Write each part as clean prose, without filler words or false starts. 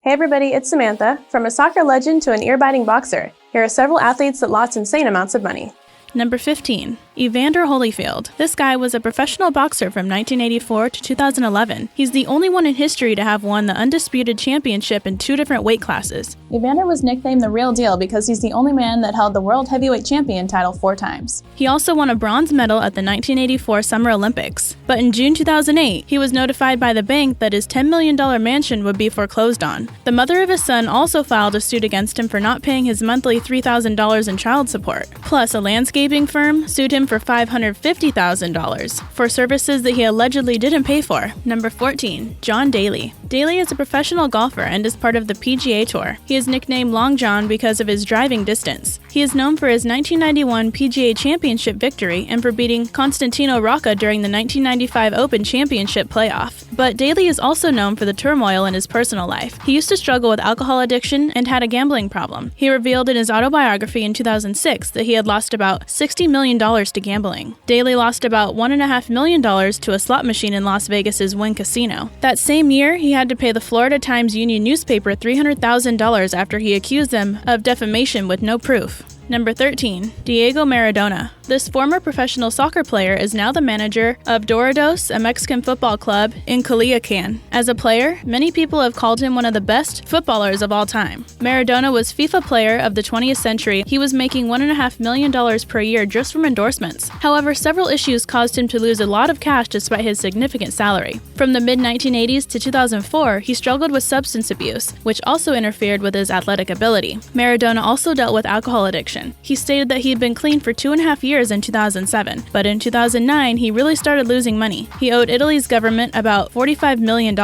Hey everybody, it's Samantha. From a soccer legend to an ear-biting boxer, here are several athletes that lost insane amounts of money. Number 15. Evander Holyfield. This guy was a professional boxer from 1984 to 2011. He's the only one in history to have won the undisputed championship in 2 different weight classes. Evander was nicknamed the real deal because he's the only man that held the World Heavyweight Champion title 4 times. He also won a bronze medal at the 1984 Summer Olympics. But in June 2008, he was notified by the bank that his $10 million mansion would be foreclosed on. The mother of his son also filed a suit against him for not paying his monthly $3,000 in child support. Plus, a landscaping firm sued him for $550,000 for services that he allegedly didn't pay for. Number 14. John Daly. Daly is a professional golfer and is part of the PGA Tour. He is nicknamed Long John because of his driving distance. He is known for his 1991 PGA Championship victory and for beating Constantino Rocca during the 1995 Open Championship playoff. But Daly is also known for the turmoil in his personal life. He used to struggle with alcohol addiction and had a gambling problem. He revealed in his autobiography in 2006 that he had lost about $60 million to gambling. Daly lost about $1.5 million to a slot machine in Las Vegas's Wynn Casino. That same year, he had to pay the Florida Times-Union newspaper $300,000 after he accused them of defamation with no proof. Number 13. Diego Maradona. This former professional soccer player is now the manager of Dorados, a Mexican football club in Culiacan. As a player, many people have called him one of the best footballers of all time. Maradona was FIFA Player of the 20th Century. He was making $1.5 million per year just from endorsements. However, several issues caused him to lose a lot of cash despite his significant salary. From the mid-1980s to 2004, he struggled with substance abuse, which also interfered with his athletic ability. Maradona also dealt with alcohol addiction. He stated that he had been clean for 2.5 years in 2007, but in 2009 he really started losing money. He owed Italy's government about $45 million,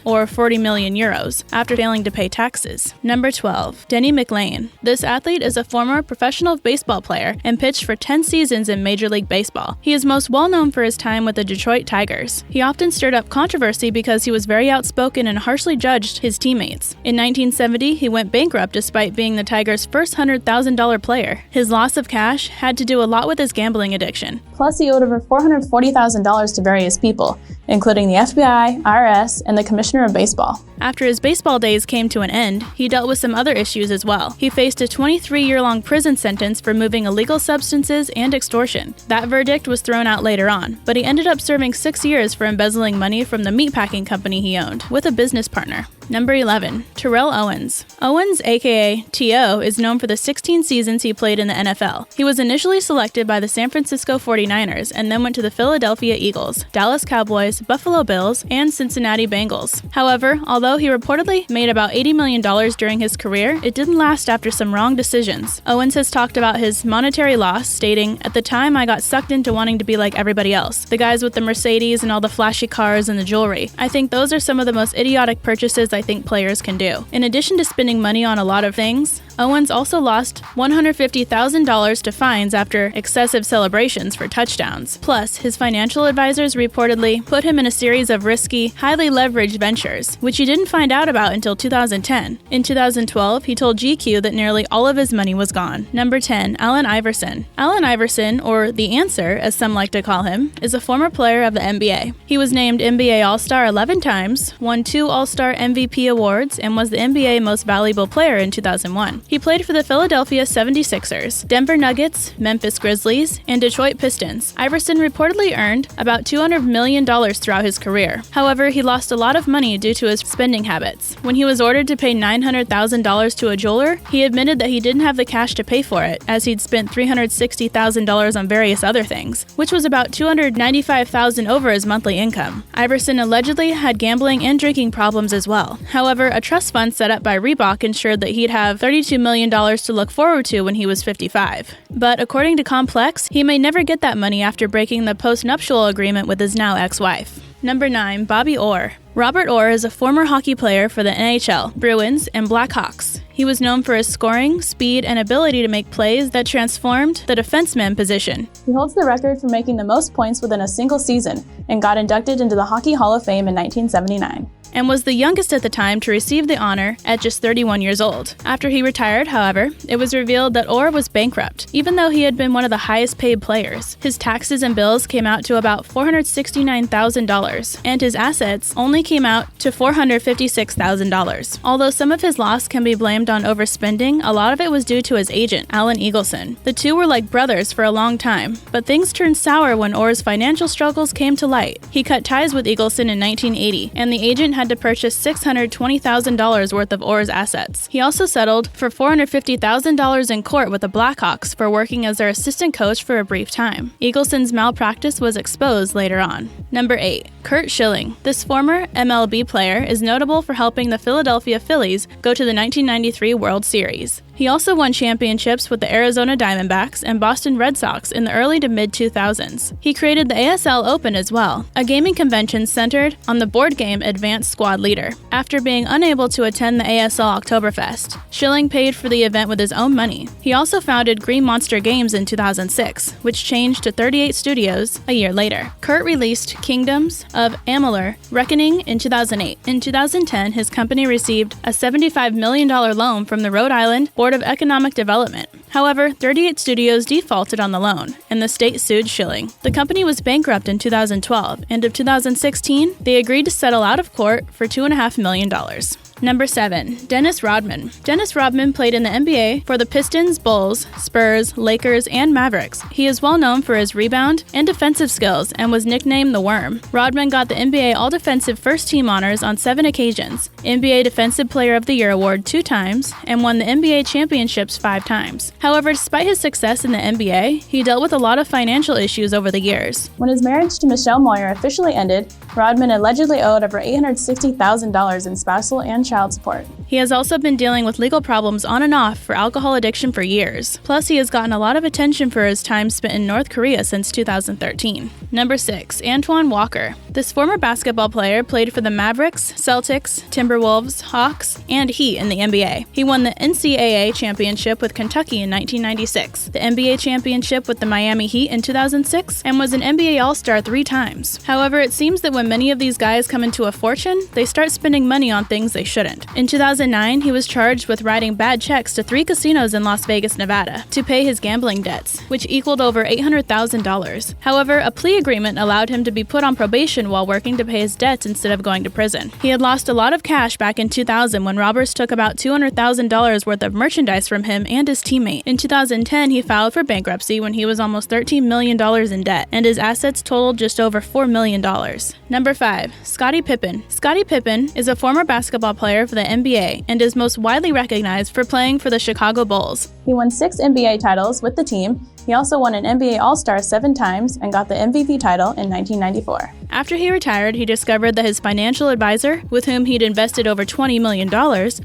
or 40 million euros, after failing to pay taxes. Number 12. Denny McLain. This athlete is a former professional baseball player and pitched for 10 seasons in Major League Baseball. He is most well known for his time with the Detroit Tigers. He often stirred up controversy because he was very outspoken and harshly judged his teammates. In 1970, he went bankrupt despite being the Tigers' first $100,000 player. His loss of cash had to do a lot with his gambling addiction. Plus, he owed over $440,000 to various people, including the FBI, IRS, and the Commissioner of Baseball. After his baseball days came to an end, he dealt with some other issues as well. He faced a 23-year-long prison sentence for moving illegal substances and extortion. That verdict was thrown out later on, but he ended up serving 6 years for embezzling money from the meatpacking company he owned, with a business partner. Number 11. Terrell Owens. Owens, aka T.O., is known for the 16 seasons he played in the NFL. He was initially selected by the San Francisco 49ers and then went to the Philadelphia Eagles, Dallas Cowboys, Buffalo Bills, and Cincinnati Bengals. However, although he reportedly made about $80 million during his career, it didn't last after some wrong decisions. Owens has talked about his monetary loss, stating, "At the time, I got sucked into wanting to be like everybody else. The guys with the Mercedes and all the flashy cars and the jewelry. I think those are some of the most idiotic purchases I think players can do." In addition to spending money on a lot of things, Owens also lost $150,000 to fines after excessive celebrations for touchdowns. Plus, his financial advisors reportedly put him in a series of risky, highly leveraged ventures, which he didn't find out about until 2010. In 2012, he told GQ that nearly all of his money was gone. Number 10. Allen Iverson. Allen Iverson, or The Answer, as some like to call him, is a former player of the NBA. He was named NBA All-Star 11 times, won 2 All-Star MVP awards, and was the NBA Most Valuable Player in 2001. He played for the Philadelphia 76ers, Denver Nuggets, Memphis Grizzlies, and Detroit Pistons. Iverson reportedly earned about $200 million throughout his career. However, he lost a lot of money due to his spending habits. When he was ordered to pay $900,000 to a jeweler, he admitted that he didn't have the cash to pay for it, as he'd spent $360,000 on various other things, which was about $295,000 over his monthly income. Iverson allegedly had gambling and drinking problems as well. However, a trust fund set up by Reebok ensured that he'd have $32 million to look forward to when he was 55. But according to Complex, he may never get that money after breaking the post-nuptial agreement with his now ex-wife. Number 9. Bobby Orr. Robert Orr is a former hockey player for the NHL, Bruins, and Blackhawks. He was known for his scoring, speed, and ability to make plays that transformed the defenseman position. He holds the record for making the most points within a single season and got inducted into the Hockey Hall of Fame in 1979. and was the youngest at the time to receive the honor at just 31 years old. After he retired, however, it was revealed that Orr was bankrupt, even though he had been one of the highest paid players. His taxes and bills came out to about $469,000, and his assets only came out to $456,000. Although some of his loss can be blamed on overspending, a lot of it was due to his agent, Alan Eagleson. The two were like brothers for a long time, but things turned sour when Orr's financial struggles came to light. He cut ties with Eagleson in 1980, and the agent had to purchase $620,000 worth of Orr's assets. He also settled for $450,000 in court with the Blackhawks for working as their assistant coach for a brief time. Eagleson's malpractice was exposed later on. Number 8. Curt Schilling. This former MLB player is notable for helping the Philadelphia Phillies go to the 1993 World Series. He also won championships with the Arizona Diamondbacks and Boston Red Sox in the early to mid-2000s. He created the ASL Open as well, a gaming convention centered on the board game Advanced Squad Leader. After being unable to attend the ASL Oktoberfest, Schilling paid for the event with his own money. He also founded Green Monster Games in 2006, which changed to 38 Studios a year later. Curt released Kingdoms of Amalur: Reckoning in 2008. In 2010, his company received a $75 million loan from the Rhode Island Board of Economic Development. However, 38 Studios defaulted on the loan, and the state sued Schilling. The company was bankrupt in 2012, and in 2016, they agreed to settle out of court for $2.5 million. Number 7. Dennis Rodman. Dennis Rodman played in the NBA for the Pistons, Bulls, Spurs, Lakers, and Mavericks. He is well known for his rebound and defensive skills and was nicknamed the Worm. Rodman got the NBA All-Defensive First Team honors on 7 occasions, NBA Defensive Player of the Year award 2 times, and won the NBA championships 5 times. However, despite his success in the NBA, he dealt with a lot of financial issues over the years. When his marriage to Michelle Moyer officially ended, Rodman allegedly owed over $860,000 in spousal and child support. He has also been dealing with legal problems on and off for alcohol addiction for years. Plus, he has gotten a lot of attention for his time spent in North Korea since 2013. Number 6. Antoine Walker. This former basketball player played for the Mavericks, Celtics, Timberwolves, Hawks, and Heat in the NBA. He won the NCAA championship with Kentucky in 1996, the NBA championship with the Miami Heat in 2006, and was an NBA All-Star 3 times. However, it seems that when many of these guys come into a fortune, they start spending money on things they shouldn't. In 2009, he was charged with writing bad checks to 3 casinos in Las Vegas, Nevada, to pay his gambling debts, which equaled over $800,000. However, a plea agreement allowed him to be put on probation while working to pay his debts instead of going to prison. He had lost a lot of cash back in 2000 when robbers took about $200,000 worth of merchandise from him and his teammate. In 2010, he filed for bankruptcy when he was almost $13 million in debt, and his assets totaled just over $4 million. Number 5. Scottie Pippen. Scottie Pippen is a former basketball player for the NBA and is most widely recognized for playing for the Chicago Bulls. He won 6 NBA titles with the team. He also won an NBA All-Star 7 times and got the MVP title in 1994. After he retired, he discovered that his financial advisor, with whom he'd invested over $20 million,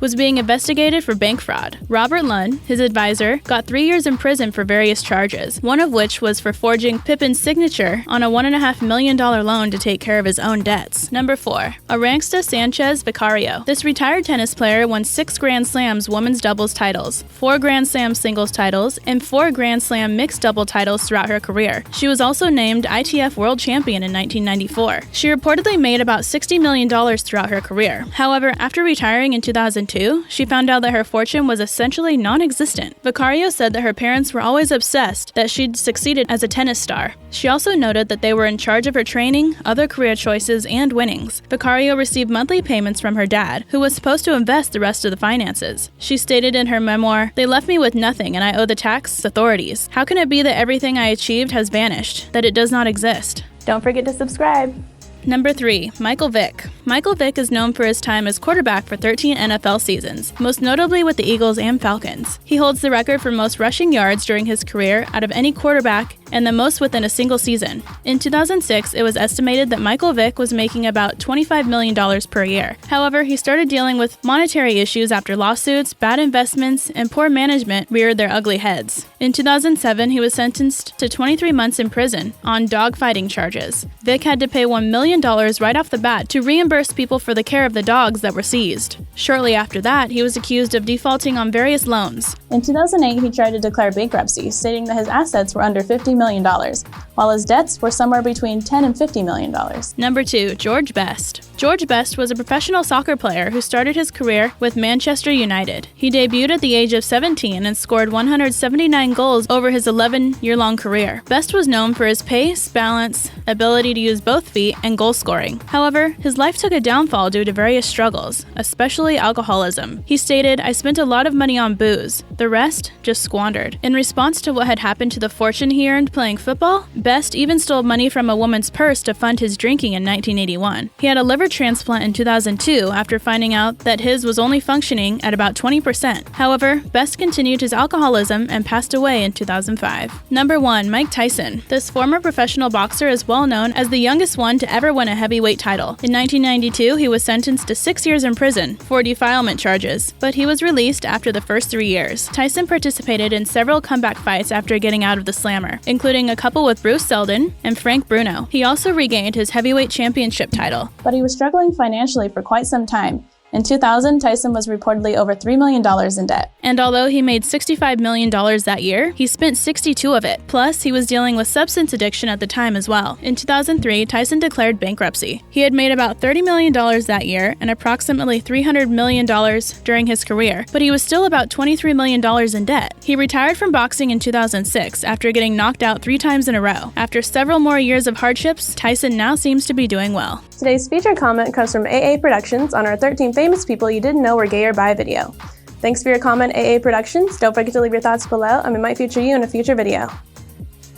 was being investigated for bank fraud. Robert Lunn, his advisor, got 3 years in prison for various charges, one of which was for forging Pippen's signature on a $1.5 million loan to take care of his own debts. Number 4. ARANTXA SANCHEZ-VICARIO. This retired tennis player won 6 Grand Slams women's doubles titles, 4 Grand Slam singles titles, and 4 Grand Slam mixed double titles throughout her career. She was also named ITF World Champion in 1994. She reportedly made about $60 million throughout her career. However, after retiring in 2002, she found out that her fortune was essentially non-existent. Vicario said that her parents were always obsessed that she'd succeeded as a tennis star. She also noted that they were in charge of her training, other career choices, and winnings. Vicario received monthly payments from her dad, who was supposed to invest the rest of the finances. She stated in her memoir, "They left me with nothing and I owe the tax authorities. How can it be that everything I achieved has vanished, that it does not exist?" Don't forget to subscribe. Number 3. Michael Vick. Michael Vick is known for his time as quarterback for 13 NFL seasons, most notably with the Eagles and Falcons. He holds the record for most rushing yards during his career out of any quarterback and the most within a single season. In 2006, it was estimated that Michael Vick was making about $25 million per year. However, he started dealing with monetary issues after lawsuits, bad investments, and poor management reared their ugly heads. In 2007, he was sentenced to 23 months in prison on dogfighting charges. Vick had to pay $1 million right off the bat to reimburse people for the care of the dogs that were seized. Shortly after that, he was accused of defaulting on various loans. In 2008, he tried to declare bankruptcy, stating that his assets were under $50 million, while his debts were somewhere between $10 and $50 million. Number 2. George Best. George Best was a professional soccer player who started his career with Manchester United. He debuted at the age of 17 and scored 179 goals over his 11-year-long career. Best was known for his pace, balance, ability to use both feet, and goal scoring. However, his life took a downfall due to various struggles, especially alcoholism. He stated, "I spent a lot of money on booze. The rest just squandered." In response to what had happened to the fortune he earned playing football, Best even stole money from a woman's purse to fund his drinking in 1981. He had a liver transplant in 2002 after finding out that his was only functioning at about 20%. However, Best continued his alcoholism and passed away in 2005. Number 1. Mike Tyson. This former professional boxer is well known as the youngest one to ever win a heavyweight title. In 1992, he was sentenced to 6 years in prison for defilement charges, but he was released after the first 3 years. Tyson participated in several comeback fights after getting out of the slammer, including a couple with Bruce Seldon and Frank Bruno. He also regained his heavyweight championship title. But he was struggling financially for quite some time. In 2000, Tyson was reportedly over $3 million in debt. And although he made $65 million that year, he spent 62 of it. Plus, he was dealing with substance addiction at the time as well. In 2003, Tyson declared bankruptcy. He had made about $30 million that year and approximately $300 million during his career, but he was still about $23 million in debt. He retired from boxing in 2006 after getting knocked out 3 times in a row. After several more years of hardships, Tyson now seems to be doing well. Today's featured comment comes from AA Productions on our 13 famous people you didn't know were gay or bi video. Thanks for your comment, AA Productions. Don't forget to leave your thoughts below, and we might feature you in a future video.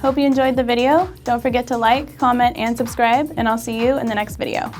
Hope you enjoyed the video. Don't forget to like, comment, and subscribe, and I'll see you in the next video.